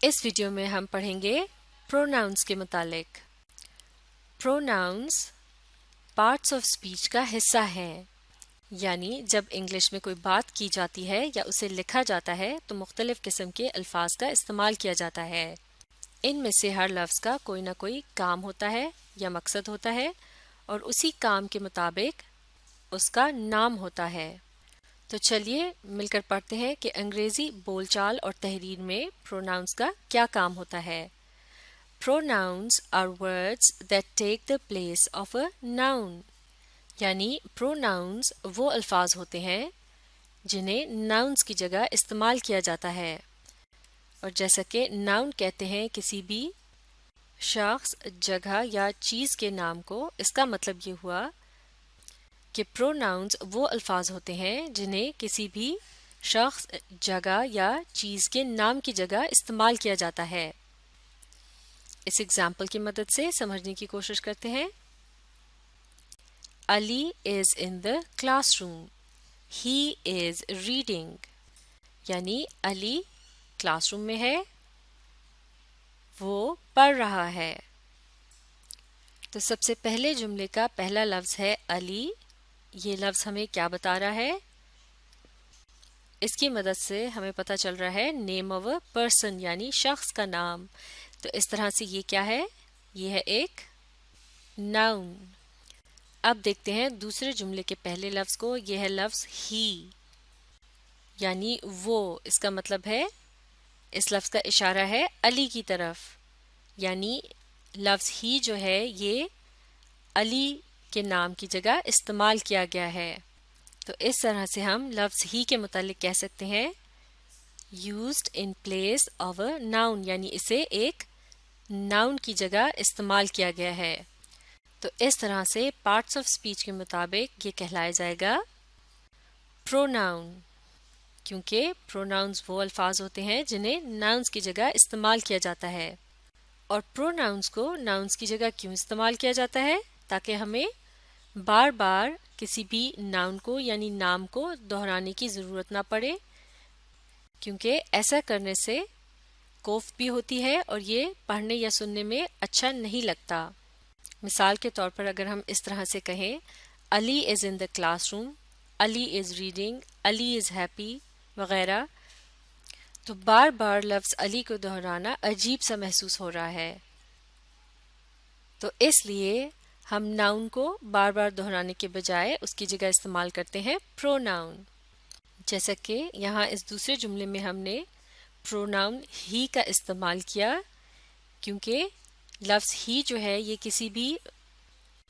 اس video میں ہم پڑھیں گے پروناؤنس کے متعلق۔ پروناؤنس پارٹس آف اسپیچ کا حصہ ہیں، یعنی جب انگلش میں کوئی بات کی جاتی ہے یا اسے لکھا جاتا ہے تو مختلف قسم کے الفاظ کا استعمال کیا جاتا ہے۔ ان میں سے ہر لفظ کا کوئی نہ کوئی کام ہوتا ہے یا مقصد ہوتا ہے اور اسی کام کے مطابق اس کا نام ہوتا ہے۔ تو چلیے مل کر پڑھتے ہیں کہ انگریزی بول چال اور تحریر میں پروناؤنس کا کیا کام ہوتا ہے۔ Pronouns are words that take the place of a noun، یعنی pronouns وہ الفاظ ہوتے ہیں جنہیں nouns کی جگہ استعمال کیا جاتا ہے، اور جیسا کہ noun کہتے ہیں کسی بھی شخص، جگہ یا چیز کے نام کو، اس کا مطلب یہ ہوا کہ پروناؤنس وہ الفاظ ہوتے ہیں جنہیں کسی بھی شخص، جگہ یا چیز کے نام کی جگہ استعمال کیا جاتا ہے۔ اس ایگزامپل کی مدد سے سمجھنے کی کوشش کرتے ہیں۔ Ali is in the class room, he is reading, یعنی علی کلاس روم میں ہے، وہ پڑھ رہا ہے۔ تو سب سے پہلے جملے کا پہلا لفظ ہے علی۔ یہ لفظ ہمیں کیا بتا رہا ہے؟ اس کی مدد سے ہمیں پتہ چل رہا ہے نیم آف اے پرسن، یعنی شخص کا نام۔ تو اس طرح سے یہ کیا ہے؟ یہ ہے ایک ناؤن۔ اب دیکھتے ہیں دوسرے جملے کے پہلے لفظ کو۔ یہ ہے لفظ ہی، یعنی وہ۔ اس کا مطلب ہے اس لفظ کا اشارہ ہے علی کی طرف، یعنی لفظ ہی جو ہے یہ علی کے نام کی جگہ استعمال کیا گیا ہے۔ تو اس طرح سے ہم لفظ ہی کے متعلق کہہ سکتے ہیں used in place of a noun، یعنی اسے ایک ناؤن کی جگہ استعمال کیا گیا ہے۔ تو اس طرح سے پارٹس آف اسپیچ کے مطابق یہ کہلایا جائے گا پروناؤن، کیونکہ پروناؤنس وہ الفاظ ہوتے ہیں جنہیں ناؤنس کی جگہ استعمال کیا جاتا ہے۔ اور پروناؤنس کو ناؤنس کی جگہ کیوں استعمال کیا جاتا ہے؟ تاکہ ہمیں بار بار کسی بھی ناؤن کو یعنی نام کو دہرانے کی ضرورت نہ پڑے، کیونکہ ایسا کرنے سے کوفت بھی ہوتی ہے اور یہ پڑھنے یا سننے میں اچھا نہیں لگتا۔ مثال کے طور پر اگر ہم اس طرح سے کہیں Ali is in the classroom, Ali is reading, Ali is happy وغیرہ، تو بار بار لفظ علی کو دہرانا عجیب سا محسوس ہو رہا ہے۔ تو اس لیے ہم ناؤن کو بار بار دہرانے کے بجائے اس کی جگہ استعمال کرتے ہیں پروناؤن۔ جیسا کہ یہاں اس دوسرے جملے میں ہم نے پروناؤن ہی کا استعمال کیا، کیونکہ لفظ ہی جو ہے یہ کسی بھی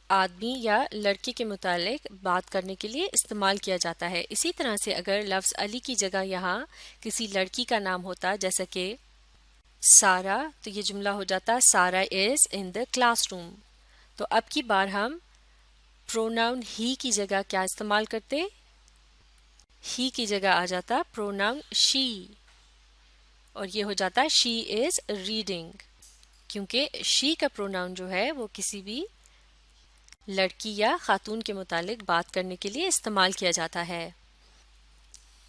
آدمی یا لڑکے کے متعلق بات کرنے کے لیے استعمال کیا جاتا ہے۔ اسی طرح سے اگر لفظ علی کی جگہ یہاں کسی لڑکی کا نام ہوتا، جیسا کہ سارا، تو یہ جملہ ہو جاتا سارا از ان دا کلاس روم۔ تو اب کی بار ہم پروناؤن ہی کی جگہ کیا استعمال کرتے؟ ہی کی جگہ آ جاتا پروناؤن شی، اور یہ ہو جاتا شی از ریڈنگ، کیونکہ شی کا پروناؤن جو ہے وہ کسی بھی لڑکی یا خاتون کے متعلق بات کرنے کے لیے استعمال کیا جاتا ہے۔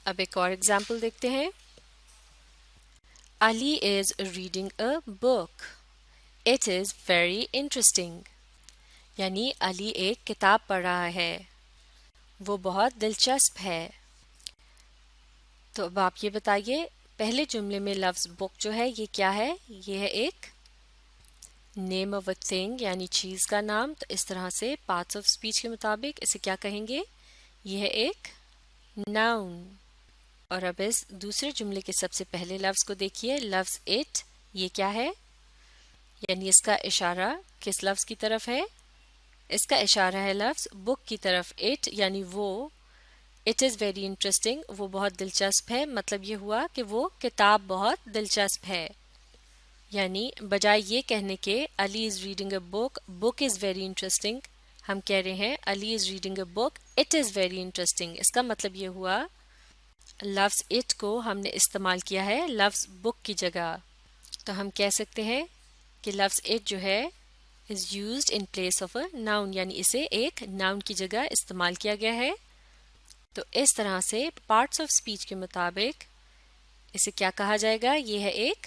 اب ایک اور ایگزامپل دیکھتے ہیں۔ Ali is reading a book, it is very interesting, یعنی علی ایک کتاب پڑھ رہا ہے، وہ بہت دلچسپ ہے۔ تو اب آپ یہ بتائیے پہلے جملے میں لفظ بک جو ہے یہ کیا ہے؟ یہ ہے ایک نیم آف اے تھنگ، یعنی چیز کا نام۔ تو اس طرح سے پارٹس آف اسپیچ کے مطابق اسے کیا کہیں گے؟ یہ ہے ایک ناؤن۔ اور اب اس دوسرے جملے کے سب سے پہلے لفظ کو دیکھیے، لفظ اٹ، یہ کیا ہے؟ یعنی اس کا اشارہ کس لفظ کی طرف ہے؟ اس کا اشارہ ہے لفظ بک کی طرف۔ اٹ یعنی وہ، اٹ از ویری انٹرسٹنگ، وہ بہت دلچسپ ہے، مطلب یہ ہوا کہ وہ کتاب بہت دلچسپ ہے۔ یعنی بجائے یہ کہنے کے Ali is reading a book, book is very interesting, ہم کہہ رہے ہیں Ali is reading a book, it is very interesting. اس کا مطلب یہ ہوا لفظ اٹ کو ہم نے استعمال کیا ہے لفظ بک کی جگہ۔ تو ہم کہہ سکتے ہیں کہ لفظ اٹ جو ہے is used in place of a noun، یعنی اسے ایک ناؤن کی جگہ استعمال کیا گیا ہے۔ تو اس طرح سے پارٹس آف اسپیچ کے مطابق اسے کیا کہا جائے گا؟ یہ ہے ایک